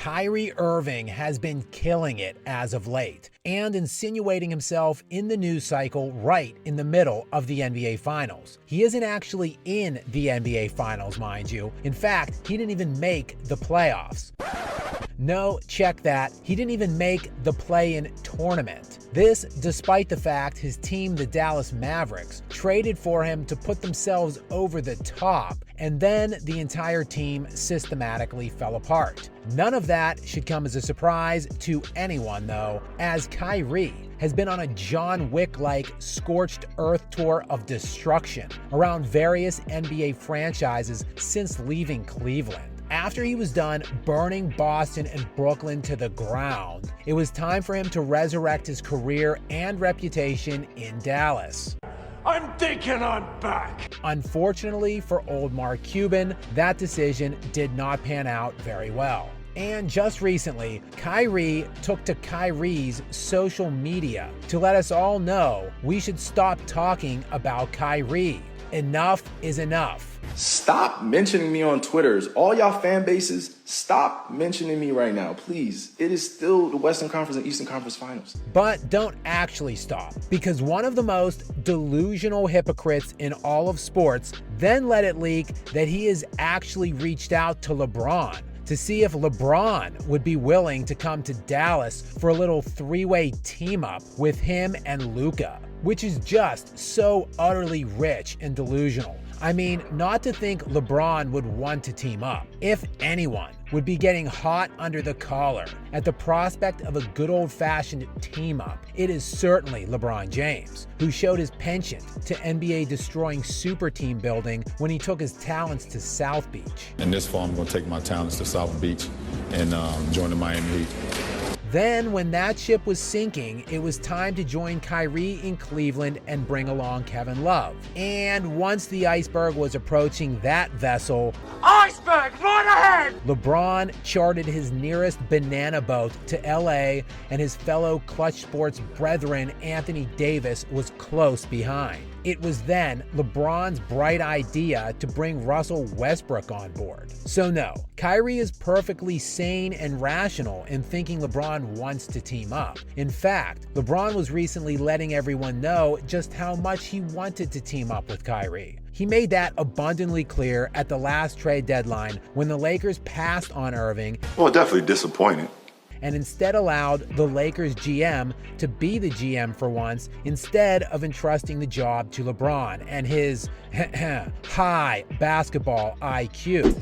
Kyrie Irving has been killing it as of late and insinuating himself in the news cycle right in the middle of the NBA Finals. He isn't actually in the NBA Finals, mind you. In fact, he didn't even make the playoffs. No, check that. He didn't even make the play-in tournament. This despite the fact his team, the Dallas Mavericks, traded for him to put themselves over the top, and then the entire team systematically fell apart. None of that should come as a surprise to anyone though, as Kyrie has been on a John Wick-like scorched earth tour of destruction around various NBA franchises since leaving Cleveland. After he was done burning Boston and Brooklyn to the ground, it was time for him to resurrect his career and reputation in Dallas. I'm thinking I'm back. Unfortunately for old Mark Cuban, that decision did not pan out very well. And just recently, Kyrie took to Kyrie's social media to let us all know we should stop talking about Kyrie. Enough is enough. Stop mentioning me on Twitter. All y'all fan bases, stop mentioning me right now, please. It is still the Western Conference and Eastern Conference Finals. But don't actually stop, because one of the most delusional hypocrites in all of sports then let it leak that he has actually reached out to LeBron to see if LeBron would be willing to come to Dallas for a little three-way team-up with him and Luka, which is just so utterly rich and delusional. I mean, not to think LeBron would want to team up. If anyone would be getting hot under the collar at the prospect of a good old-fashioned team-up, it is certainly LeBron James, who showed his penchant to NBA-destroying super team building when he took his talents to South Beach. In this fall, I'm going to take my talents to South Beach and join the Miami Heat. Then, when that ship was sinking, it was time to join Kyrie in Cleveland and bring along Kevin Love. And once the iceberg was approaching that vessel, Iceberg, right ahead! LeBron chartered his nearest banana boat to LA, and his fellow Clutch Sports brethren Anthony Davis was close behind. It was then LeBron's bright idea to bring Russell Westbrook on board. So no, Kyrie is perfectly sane and rational in thinking LeBron wants to team up. In fact, LeBron was recently letting everyone know just how much he wanted to team up with Kyrie. He made that abundantly clear at the last trade deadline when the Lakers passed on Irving. Well, definitely disappointed. And instead allowed the Lakers GM to be the GM for once, instead of entrusting the job to LeBron and his high basketball IQ.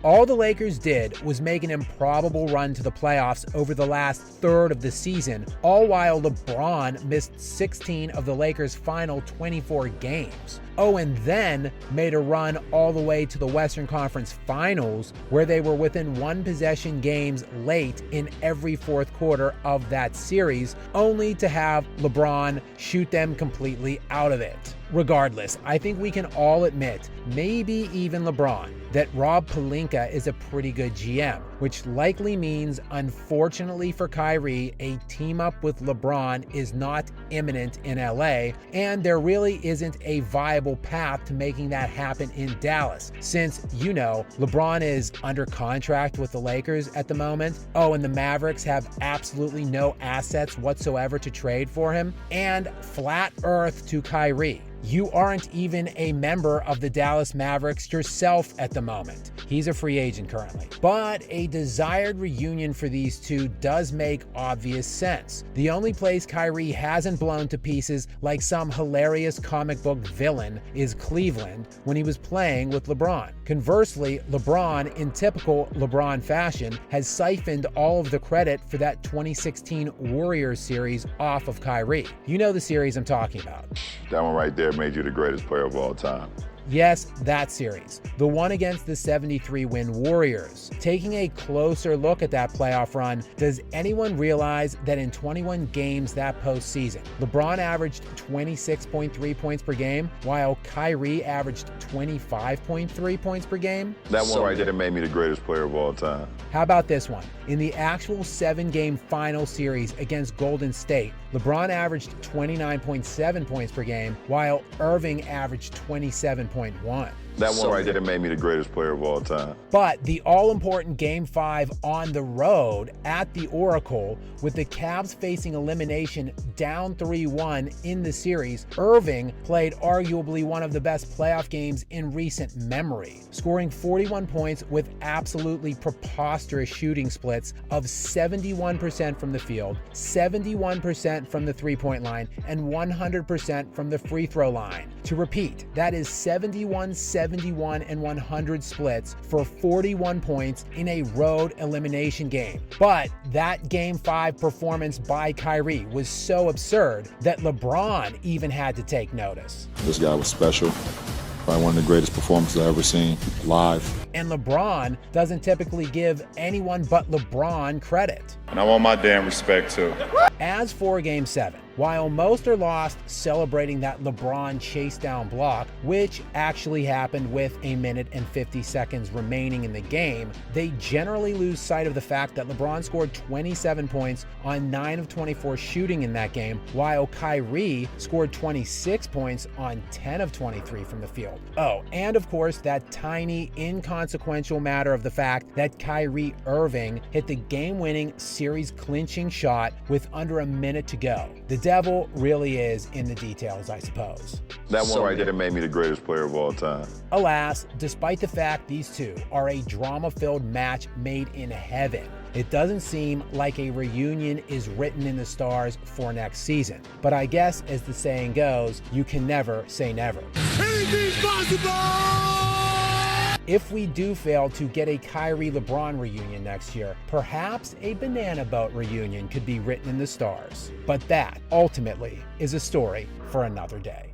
All the Lakers did was make an improbable run to the playoffs over the last third of the season, all while LeBron missed 16 of the Lakers' final 24 games. Oh, and then made a run all the way to the Western Conference Finals, where they were within one possession games late in every fourth quarter of that series, only to have LeBron shoot them completely out of it. Regardless, I think we can all admit, maybe even LeBron, that Rob Pelinka is a pretty good GM, which likely means, unfortunately for Kyrie, a team-up with LeBron is not imminent in LA, and there really isn't a viable path to making that happen in Dallas, since, you know, LeBron is under contract with the Lakers at the moment. Oh, and the Mavericks have absolutely no assets whatsoever to trade for him, and flat earth to Kyrie. You aren't even a member of the Dallas Mavericks yourself at the moment. He's a free agent currently. But a desired reunion for these two does make obvious sense. The only place Kyrie hasn't blown to pieces like some hilarious comic book villain is Cleveland when he was playing with LeBron. Conversely, LeBron, in typical LeBron fashion, has siphoned all of the credit for that 2016 Warriors series off of Kyrie. You know the series I'm talking about. That one right there made you the greatest player of all time. Yes, that series. The one against the 73-win Warriors. Taking a closer look at that playoff run, does anyone realize that in 21 games that postseason, LeBron averaged 26.3 points per game, while Kyrie averaged 25.3 points per game? That one right there made me the greatest player of all time. How about this one? In the actual 7-game final series against Golden State, LeBron averaged 29.7 points per game, while Irving averaged 27.1. That one right there made me the greatest player of all time. But the all-important Game 5 on the road at the Oracle, with the Cavs facing elimination down 3-1 in the series, Irving played arguably one of the best playoff games in recent memory, scoring 41 points with absolutely preposterous shooting splits of 71% from the field, 71% from the three-point line, and 100% from the free throw line. To repeat, that is 71, 71, and 100 splits for 41 points in a road elimination game. But that Game 5 performance by Kyrie was so absurd that LeBron even had to take notice. This guy was special. Probably one of the greatest performances I've ever seen live. And LeBron doesn't typically give anyone but LeBron credit. And I want my damn respect too. As for Game 7, while most are lost celebrating that LeBron chase down block, which actually happened with 1 minute and 50 seconds remaining in the game, they generally lose sight of the fact that LeBron scored 27 points on 9 of 24 shooting in that game, while Kyrie scored 26 points on 10 of 23 from the field. Oh, and of course that tiny inconsequential matter of the fact that Kyrie Irving hit the game-winning, series-clinching shot with under a minute to go. The devil really is in the details, I suppose. That one right there made me the greatest player of all time. Alas, despite the fact these two are a drama-filled match made in heaven, it doesn't seem like a reunion is written in the stars for next season. But I guess, as the saying goes, you can never say never. Anything's possible! If we do fail to get a Kyrie-LeBron reunion next year, perhaps a banana boat reunion could be written in the stars. But that, ultimately, is a story for another day.